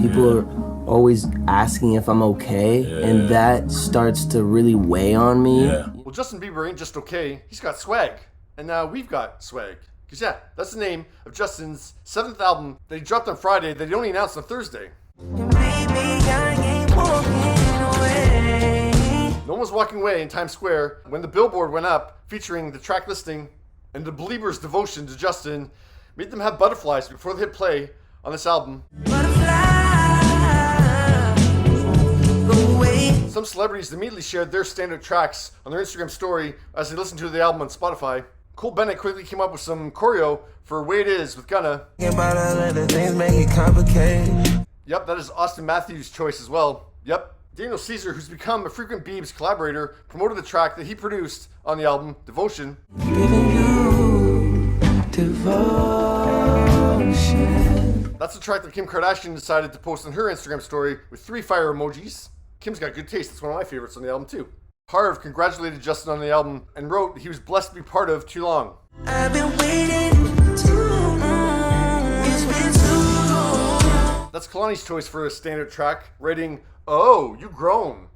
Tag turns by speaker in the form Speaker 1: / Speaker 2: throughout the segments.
Speaker 1: people are always asking if I'm okay, and that starts to really weigh on me.
Speaker 2: Well, Justin Bieber ain't just okay, he's got swag. And now we've got swag. Because yeah, that's the name of Justin's 7th album that he dropped on Friday that he only announced on Thursday. No one was walking away in Times Square when the billboard went up featuring the track listing, and the Beliebers' devotion to Justin made them have butterflies before they hit play on this album. Some celebrities immediately shared their standard tracks on their Instagram story as they listened to the album on Spotify. Cole Bennett quickly came up with some choreo for Way It Is with Gunna. Yep, that is Auston Matthews' choice as well. Yep. Daniel Caesar, who's become a frequent Biebs collaborator, promoted the track that he produced on the album, Devotion. That's the track that Kim Kardashian decided to post on her Instagram story with 3 fire emojis. Kim's got good taste. It's one of my favorites on the album too. Harv congratulated Justin on the album and wrote he was blessed to be part of Too Long. I've been waiting too long. It's been too long. That's Kehlani's choice for a standard track, writing, "Oh, you grown,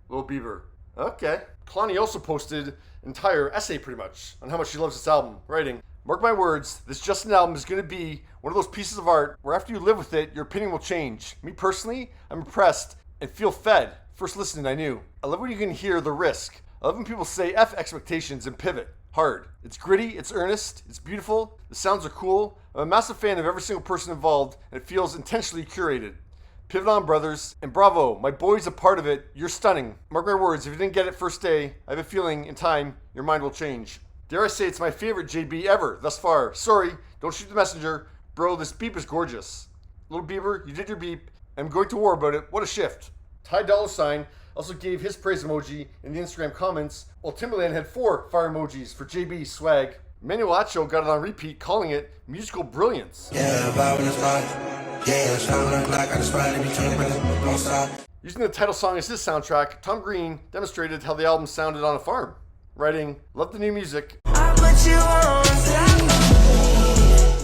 Speaker 2: Lil Bieber." Okay. Kehlani also posted an entire essay pretty much on how much she loves this album, writing, "Mark my words, this Justin album is going to be one of those pieces of art where after you live with it, your opinion will change. Me personally, I'm impressed and feel fed. First listening, I knew. I love when you can hear the risk. I love when people say F expectations and pivot. Hard. It's gritty, it's earnest, it's beautiful, the sounds are cool. I'm a massive fan of every single person involved, and it feels intentionally curated. Pivot on, brothers, and bravo, my boy's a part of it. You're stunning. Mark my words, if you didn't get it first day, I have a feeling in time your mind will change. Dare I say it's my favorite JB ever thus far. Sorry, don't shoot the messenger. Bro, this beep is gorgeous. Little Bieber, you did your beep. I'm going to war about it. What a shift." Dolla Sign also gave his praise emoji in the Instagram comments, while Timbaland had 4 fire emojis for JB's swag. Manuel Acho got it on repeat, calling it musical brilliance. Using the title song as his soundtrack, Tom Green demonstrated how the album sounded on a farm, writing, "Love the new music."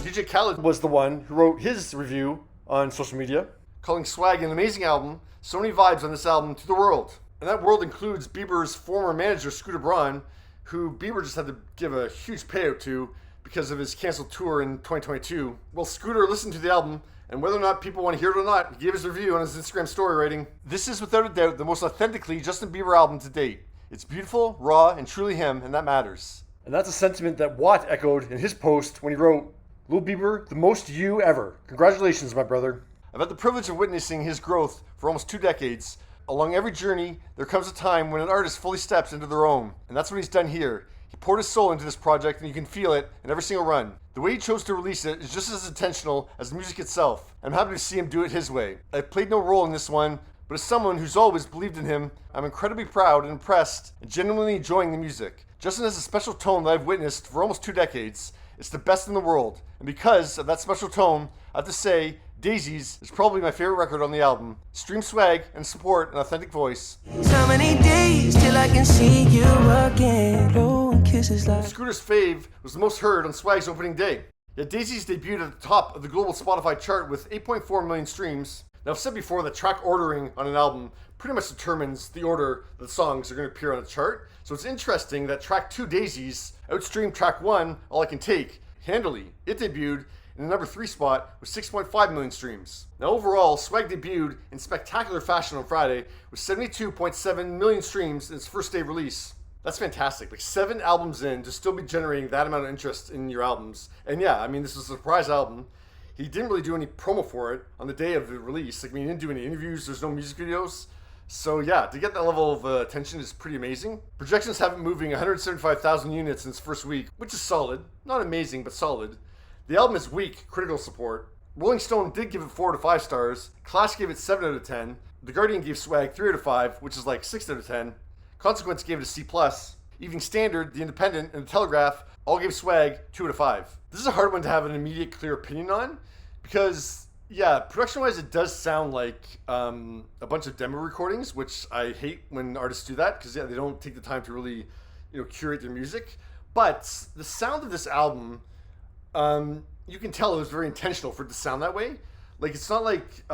Speaker 2: DJ Khaled was the one who wrote his review on social media, calling Swag an amazing album, so many vibes on this album to the world. And that world includes Bieber's former manager, Scooter Braun, who Bieber just had to give a huge payout to because of his canceled tour in 2022. Well, Scooter listened to the album, and whether or not people want to hear it or not, he gave his review on his Instagram story, writing, "This is without a doubt the most authentically Justin Bieber album to date. It's beautiful, raw, and truly him, and that matters." And that's a sentiment that Watt echoed in his post when he wrote, "Lil Bieber, the most you ever. Congratulations, my brother. I've had the privilege of witnessing his growth for almost 2 decades. Along every journey, there comes a time when an artist fully steps into their own, and that's what he's done here. He poured his soul into this project, and you can feel it in every single run. The way he chose to release it is just as intentional as the music itself. I'm happy to see him do it his way. I've played no role in this one, but as someone who's always believed in him, I'm incredibly proud and impressed and genuinely enjoying the music. Justin has a special tone that I've witnessed for almost 2 decades. It's the best in the world, and because of that special tone, I have to say, Daisies is probably my favorite record on the album. Stream swag and support an authentic voice." So many days till I can see you again. Oh, kisses like Scooter's fave was the most heard on Swag's opening day. Yet Daisies debuted at the top of the global Spotify chart with 8.4 million streams. Now, I've said before that track ordering on an album pretty much determines the order that the songs are going to appear on the chart. So it's interesting that track 2, Daisies, outstreamed track 1, All I Can Take, handily. It debuted in the number 3 spot with 6.5 million streams. Now overall, Swag debuted in spectacular fashion on Friday with 72.7 million streams in its first day of release. That's fantastic. Like 7 albums in to still be generating that amount of interest in your albums. And yeah, I mean, this is a surprise album. He didn't really do any promo for it on the day of the release. Like, I mean, he didn't do any interviews. There's no music videos. So yeah, to get that level of attention is pretty amazing. Projections have it moving 175,000 units in its first week, which is solid. Not amazing, but solid. The album is weak critical support. Rolling Stone did give it 4 to 5 stars. Clash gave it 7 out of 10. The Guardian gave Swag 3 out of 5, which is like 6 out of 10. Consequence gave it a C+. Evening Standard, The Independent, and The Telegraph all gave Swag 2 out of 5. This is a hard one to have an immediate clear opinion on because, yeah, production-wise it does sound like a bunch of demo recordings, which I hate when artists do that because, yeah, they don't take the time to really, curate their music. But the sound of this album, you can tell it was very intentional for it to sound that way. Like, it's not like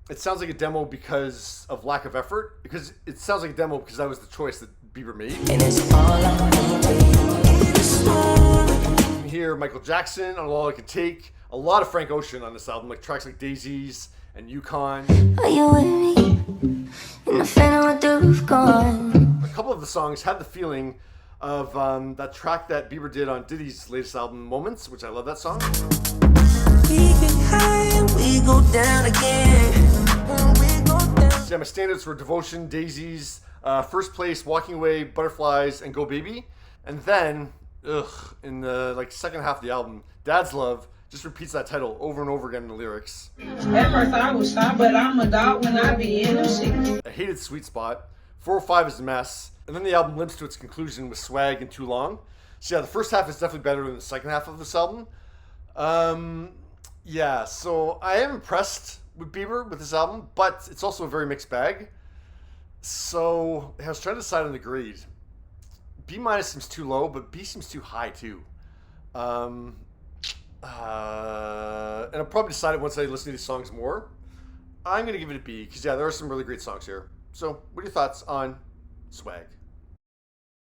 Speaker 2: it sounds like a demo because of lack of effort, because it sounds like a demo because that was the choice that Bieber made.
Speaker 3: And it's all I
Speaker 2: You can hear Michael Jackson on All I Could Take, a lot of Frank Ocean on this album, like tracks like Daisies and Yukon.
Speaker 3: Are you with me? In the phantom with the roof gone.
Speaker 2: A couple of the songs had the feeling of that track that Bieber did on Diddy's latest album, Moments, which I love that song.
Speaker 3: We get high and we go down again.
Speaker 2: So yeah, my standouts were Devotion, Daisies, First Place, Walking Away, Butterflies, and Go Baby. And then, in the second half of the album, Dad's Love just repeats that title over and over again in the lyrics.
Speaker 4: At first I would stop, but I'm a dog when I be in them shit.
Speaker 2: I hated Sweet Spot. 405 is a mess. And then the album limps to its conclusion with Swag and Too Long. So yeah, the first half is definitely better than the second half of this album. Yeah, so I am impressed with Bieber with this album, but it's also a very mixed bag. So I was trying to decide on the grade. B- seems too low, but B seems too high too. And I'll probably decide it once I listen to these songs more. I'm going to give it a B, because yeah, there are some really great songs here. So what are your thoughts on Swag?